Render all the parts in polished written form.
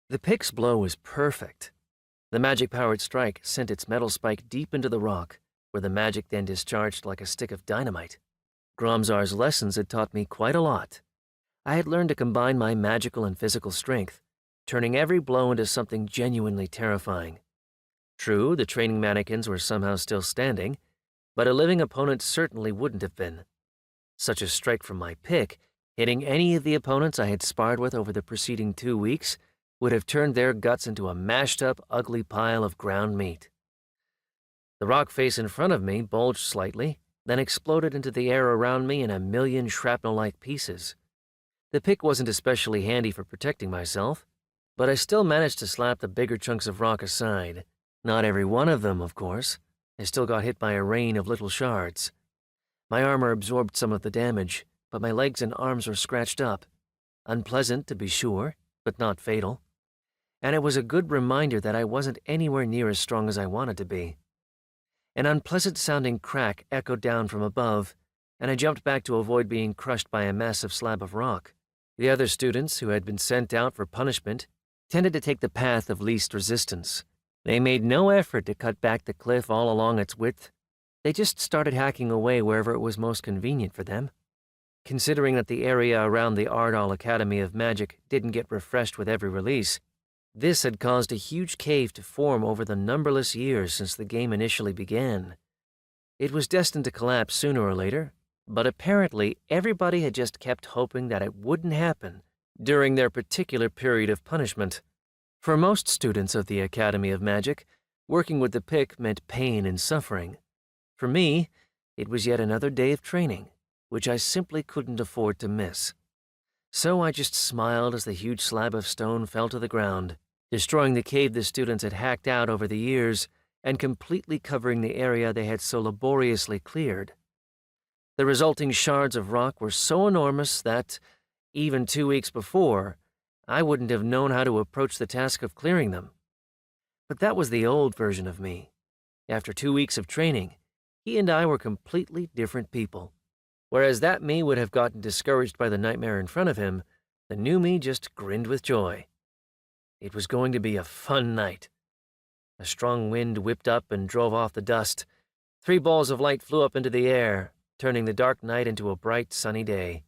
The pick's blow was perfect. The magic-powered strike sent its metal spike deep into the rock, where the magic then discharged like a stick of dynamite. Gromzar's lessons had taught me quite a lot. I had learned to combine my magical and physical strength, turning every blow into something genuinely terrifying. True, the training mannequins were somehow still standing, but a living opponent certainly wouldn't have been. Such a strike from my pick, hitting any of the opponents I had sparred with over the preceding 2 weeks, would have turned their guts into a mashed-up, ugly pile of ground meat. The rock face in front of me bulged slightly, then exploded into the air around me in a million shrapnel-like pieces. The pick wasn't especially handy for protecting myself, but I still managed to slap the bigger chunks of rock aside. Not every one of them, of course. I still got hit by a rain of little shards. My armor absorbed some of the damage, but my legs and arms were scratched up. Unpleasant, to be sure, but not fatal. And it was a good reminder that I wasn't anywhere near as strong as I wanted to be. An unpleasant-sounding crack echoed down from above, and I jumped back to avoid being crushed by a massive slab of rock. The other students, who had been sent out for punishment, tended to take the path of least resistance. They made no effort to cut back the cliff all along its width. They just started hacking away wherever it was most convenient for them. Considering that the area around the Ardal Academy of Magic didn't get refreshed with every release, this had caused a huge cave to form over the numberless years since the game initially began. It was destined to collapse sooner or later, but apparently everybody had just kept hoping that it wouldn't happen during their particular period of punishment. For most students of the Academy of Magic, working with the pick meant pain and suffering. For me, it was yet another day of training, which I simply couldn't afford to miss. So I just smiled as the huge slab of stone fell to the ground, destroying the cave the students had hacked out over the years and completely covering the area they had so laboriously cleared. The resulting shards of rock were so enormous that, even 2 weeks before, I wouldn't have known how to approach the task of clearing them. But that was the old version of me. After 2 weeks of training, he and I were completely different people. Whereas that me would have gotten discouraged by the nightmare in front of him, the new me just grinned with joy. It was going to be a fun night. A strong wind whipped up and drove off the dust. 3 balls of light flew up into the air, turning the dark night into a bright, sunny day.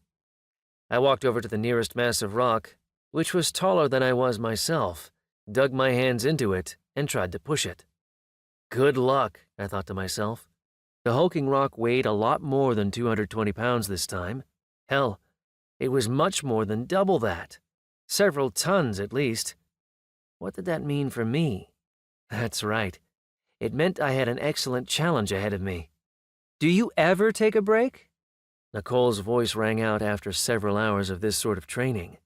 I walked over to the nearest mass of rock, which was taller than I was myself, dug my hands into it, and tried to push it. Good luck, I thought to myself. The hulking rock weighed a lot more than 220 pounds this time. Hell, it was much more than double that. Several tons, at least. What did that mean for me? That's right. It meant I had an excellent challenge ahead of me. Do you ever take a break? Nicole's voice rang out after several hours of this sort of training.